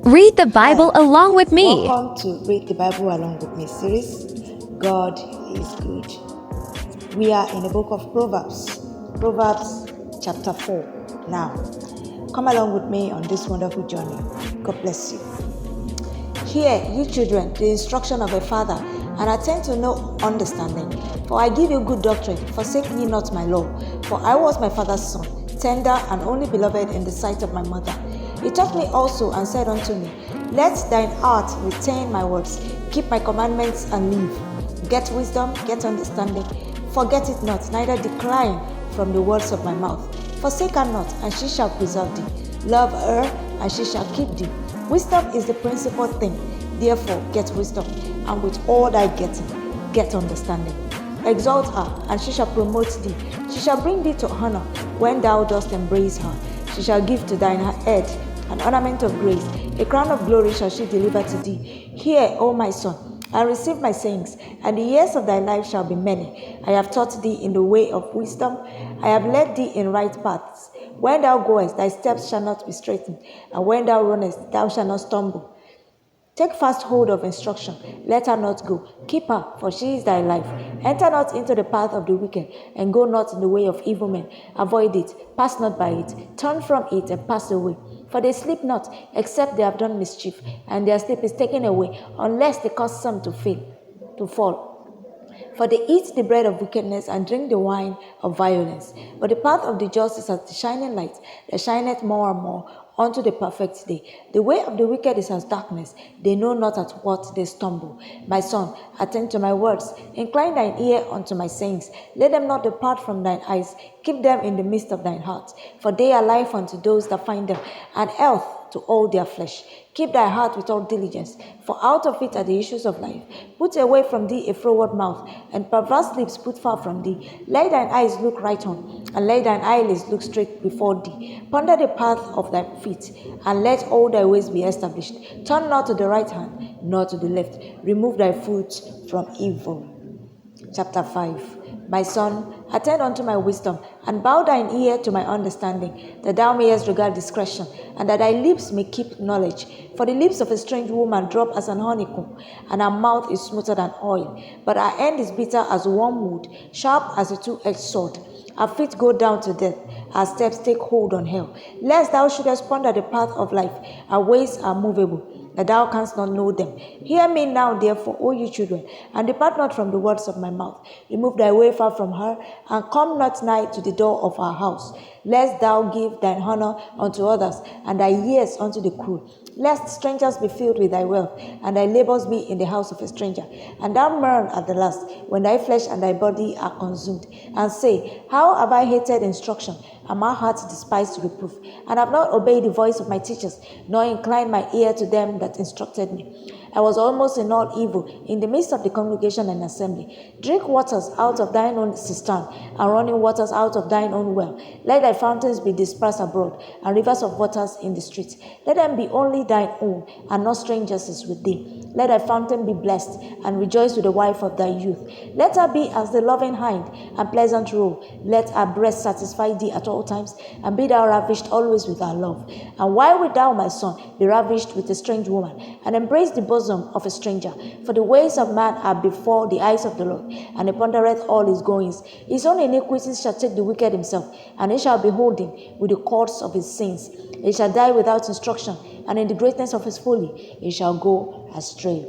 Read the Bible Hi, along with me. welcome to Read the Bible Along with Me series. God is good. We are in the book of Proverbs chapter 4. Now, come along with me on this wonderful journey. God bless you. Hear, you children, the instruction of a father, and attend to no understanding. For I give you good doctrine, forsake ye not my law. For I was my father's son, tender and only beloved in the sight of my mother. He taught me also and said unto me, Let thine heart retain my words, keep my commandments and live. Get wisdom, get understanding. Forget it not, neither decline from the words of my mouth. Forsake her not, and she shall preserve thee. Love her, and she shall keep thee. Wisdom is the principal thing. Therefore, get wisdom, and with all thy getting, get understanding. Exalt her, and she shall promote thee. She shall bring thee to honor when thou dost embrace her. She shall give to thine head an ornament of grace. A crown of glory shall she deliver to thee. Hear, O my son, and receive my sayings, and the years of thy life shall be many. I have taught thee in the way of wisdom. I have led thee in right paths. When thou goest, thy steps shall not be straitened, and when thou runnest, thou shalt not stumble. Take fast hold of instruction, let her not go. Keep her, for she is thy life. Enter not into the path of the wicked, and go not in the way of evil men. Avoid it, pass not by it. Turn from it, and pass away. For they sleep not, except they have done mischief, and their sleep is taken away, unless they cause some to fall. For they eat the bread of wickedness and drink the wine of violence. But the path of the just is as the shining light that shineth more and more unto the perfect day. The way of the wicked is as darkness. They know not at what they stumble. My son, attend to my words. Incline thine ear unto my sayings. Let them not depart from thine eyes. Keep them in the midst of thine heart. For they are life unto those that find them, and health to all their flesh. Keep thy heart with all diligence, for out of it are the issues of life. Put away from thee a froward mouth, and perverse lips put far from thee. Let thine eyes look right on, and let thine eyelids look straight before thee. Ponder the path of thy feet, and let all thy ways be established. Turn not to the right hand, nor to the left. Remove thy foot from evil. Chapter 5. My son, attend unto my wisdom, and bow thine ear to my understanding, that thou mayest regard discretion, and that thy lips may keep knowledge. For the lips of a strange woman drop as an honeycomb, and her mouth is smoother than oil. But her end is bitter as wormwood, sharp as a two-edged sword. Her feet go down to death, her steps take hold on hell. Lest thou shouldest ponder the path of life, her ways are movable, that thou canst not know them. Hear me now, therefore, O you children, and depart not from the words of my mouth. Remove thy way far from her, and come not nigh to the door of her house. Lest thou give thine honor unto others, and thy years unto the cruel. Lest strangers be filled with thy wealth, and thy labors be in the house of a stranger. And thou mourn at the last, when thy flesh and thy body are consumed, and say, How have I hated instruction, and my heart despised reproof, and have not obeyed the voice of my teachers, nor inclined my ear to them that instructed me. I was almost in all evil, in the midst of the congregation and assembly. Drink waters out of thine own cistern, and running waters out of thine own well. Let thy fountains be dispersed abroad, and rivers of waters in the streets. Let them be only thine own, and not strangers with thee. Let thy fountain be blessed, and rejoice with the wife of thy youth. Let her be as the loving hind, and pleasant roe. Let her breast satisfy thee at all times, and be thou ravished always with her love. And why wilt thou, my son, be ravished with a strange woman, and embrace the bosom of a stranger? For the ways of man are before the eyes of the Lord, and he pondereth all his goings. His own iniquities shall take the wicked himself, and he shall behold him with the cords of his sins. He shall die without instruction, and in the greatness of his folly he shall go astray.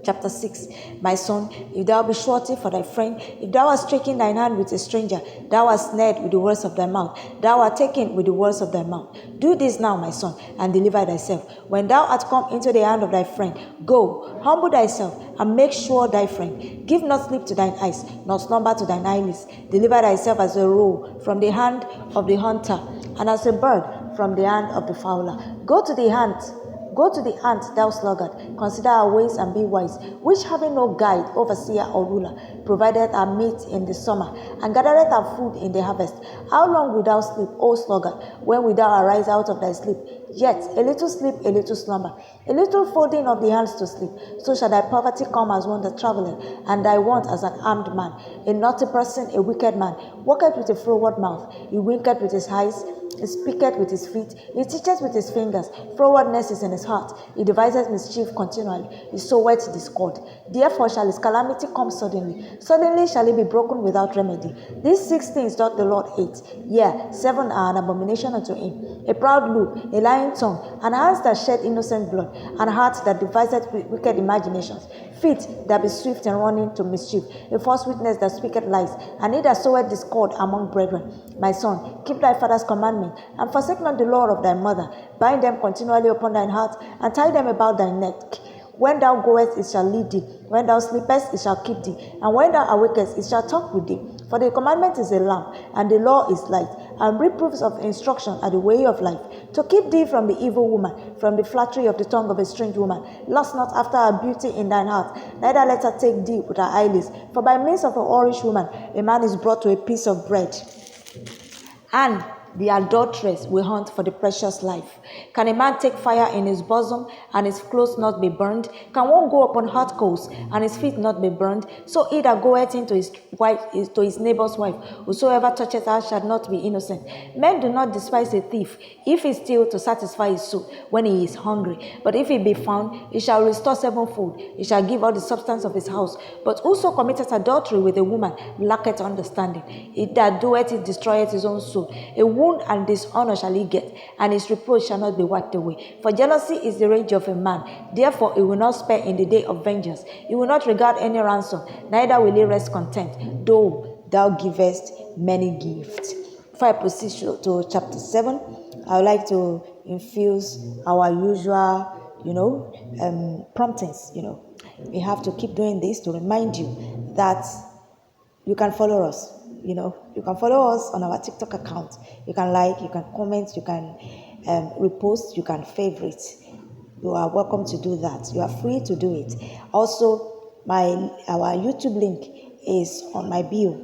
Chapter 6. My son, if thou be surety for thy friend, if thou art stricken thine hand with a stranger, thou art snared with the words of thy mouth, thou art taken with the words of thy mouth. Do this now, my son, and deliver thyself. When thou art come into the hand of thy friend, go, humble thyself, and make sure thy friend. Give not sleep to thine eyes, nor slumber to thine eyelids. Deliver thyself as a roe from the hand of the hunter, and as a bird from the hand of the fowler. Go to the ant, thou sluggard, consider our ways and be wise, which having no guide, overseer, or ruler, provideth our meat in the summer, and gathereth our food in the harvest. How long wilt thou sleep, O sluggard? When wilt thou arise out of thy sleep? Yet a little sleep, a little slumber, a little folding of the hands to sleep. So shall thy poverty come as one that travelleth, and thy want as an armed man. A naughty person, a wicked man, walketh with a froward mouth. He winketh with his eyes, He speaketh with his feet. He teacheth with his fingers. Frowardness is in his heart. He devises mischief continually. He soweth discord. Therefore shall his calamity come suddenly. Suddenly shall he be broken without remedy. These 6 things doth the Lord hate. Yea, 7 are an abomination unto him. A proud look, a lying tongue, an hands that shed innocent blood, and heart that deviseth wicked imaginations, feet that be swift in running to mischief, a false witness that speaketh lies, and he that soweth discord among brethren. My son, keep thy father's commandment, and forsake not the law of thy mother. Bind them continually upon thine heart, and tie them about thy neck. When thou goest, it shall lead thee. When thou sleepest, it shall keep thee. And when thou awakest, it shall talk with thee. For the commandment is a lamp, and the law is light, and reproofs of instruction are the way of life, to keep thee from the evil woman, from the flattery of the tongue of a strange woman. Lust not after her beauty in thine heart, neither let her take thee with her eyelids. For by means of a whorish woman, a man is brought to a piece of bread. And the adulteress will hunt for the precious life. Can a man take fire in his bosom and his clothes not be burned? Can one go upon hot coals and his feet not be burned? So he that goeth into his wife, to his neighbor's wife, whosoever toucheth her shall not be innocent. Men do not despise a thief if he steal to satisfy his soul when he is hungry. But if he be found, he shall restore sevenfold. He shall give all the substance of his house. But whoso committeth adultery with a woman lacketh understanding. He that doeth it destroyeth his own soul. A wound and dishonor shall he get, and his reproach shall not be wiped away. For jealousy is the rage of a man. Therefore he will not spare in the day of vengeance. He will not regard any ransom, neither will he rest content, though thou givest many gifts. Before I proceed to chapter 7, I would like to infuse our usual, promptings. We have to keep doing this to remind you that you can follow us. You can follow us on our TikTok account. You can like, you can comment, you can repost, you can favorite. You are welcome to do that. You are free to do it. Also, our YouTube link is on my bio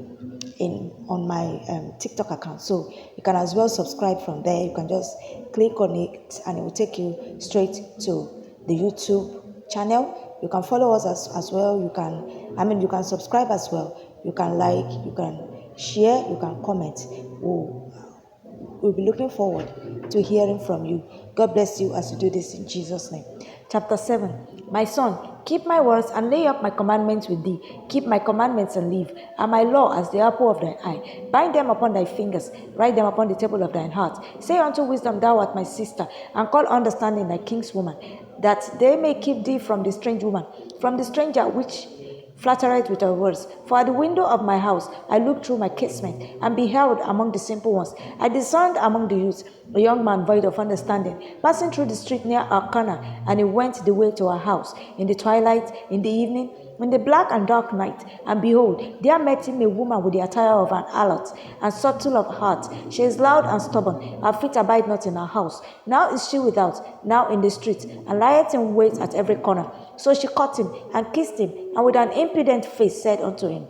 on my TikTok account. So you can as well subscribe from there. You can just click on it and it will take you straight to the YouTube channel. You can follow us as well. You can subscribe as well. You can like, you can share, you can comment. We'll be looking forward to hearing from you. God bless you as you do this in Jesus' name. Chapter 7. My son, keep my words and lay up my commandments with thee. Keep my commandments and live, and my law as the apple of thine eye. Bind them upon thy fingers, write them upon the table of thine heart. Say unto wisdom, thou art my sister, and call understanding thy kinswoman, that they may keep thee from the strange woman, from the stranger which flattereth with her words. For at the window of my house I looked through my casement, and beheld among the simple ones. I discerned among the youths a young man void of understanding, passing through the street near our corner, and he went the way to our house, in the twilight, in the evening, in the black and dark night. And behold, there met him a woman with the attire of an harlot, and subtle of heart. She is loud and stubborn, her feet abide not in her house. Now is she without, now in the street, and lieth in wait at every corner. So she caught him, and kissed him, and with an impudent face said unto him,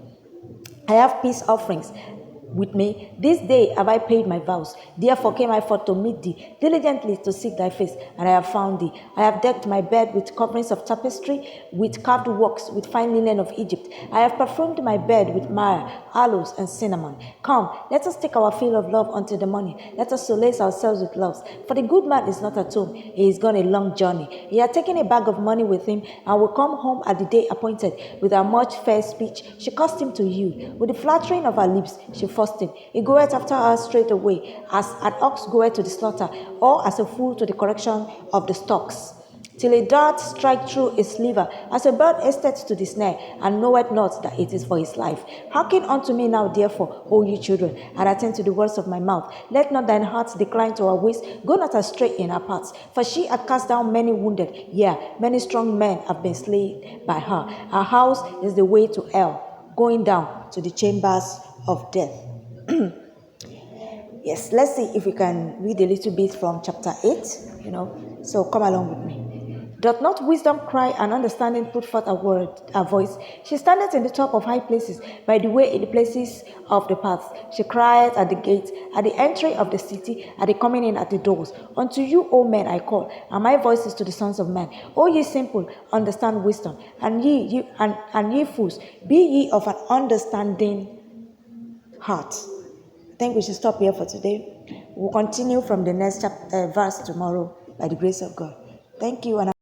I have peace offerings with me. This day have I paid my vows. Therefore came I forth to meet thee, diligently to seek thy face, and I have found thee. I have decked my bed with coverings of tapestry, with carved works, with fine linen of Egypt. I have perfumed my bed with myrrh, aloes, and cinnamon. Come, let us take our fill of love unto the morning. Let us solace ourselves with loves. For the good man is not at home. He is gone a long journey. He had taken a bag of money with him, and will come home at the day appointed. With her much fair speech, she caused him to yield. With the flattering of her lips, she forced him. He goeth after her straight away, as an ox goeth to the slaughter, or as a fool to the correction of the stocks. Till a dart strike through his liver, as a bird hasteth to the snare, and knoweth not that it is for his life. Hearken unto me now, therefore, O ye children, and attend to the words of my mouth. Let not thine heart decline to her ways, go not astray in her paths. For she hath cast down many wounded, yea, many strong men have been slain by her. Her house is the way to hell, going down to the chambers of death. Yes, let's see if we can read a little bit from chapter 8, so come along with me. Doth not wisdom cry, and understanding put forth a voice? She standeth in the top of high places, by the way in the places of the paths. She crieth at the gate, at the entry of the city, at the coming in at the doors. Unto you, O men, I call, and my voice is to the sons of men. O ye simple, understand wisdom, and ye fools, be ye of an understanding heart. I think we should stop here for today. We'll continue from the next verse tomorrow by the grace of God. Thank you. And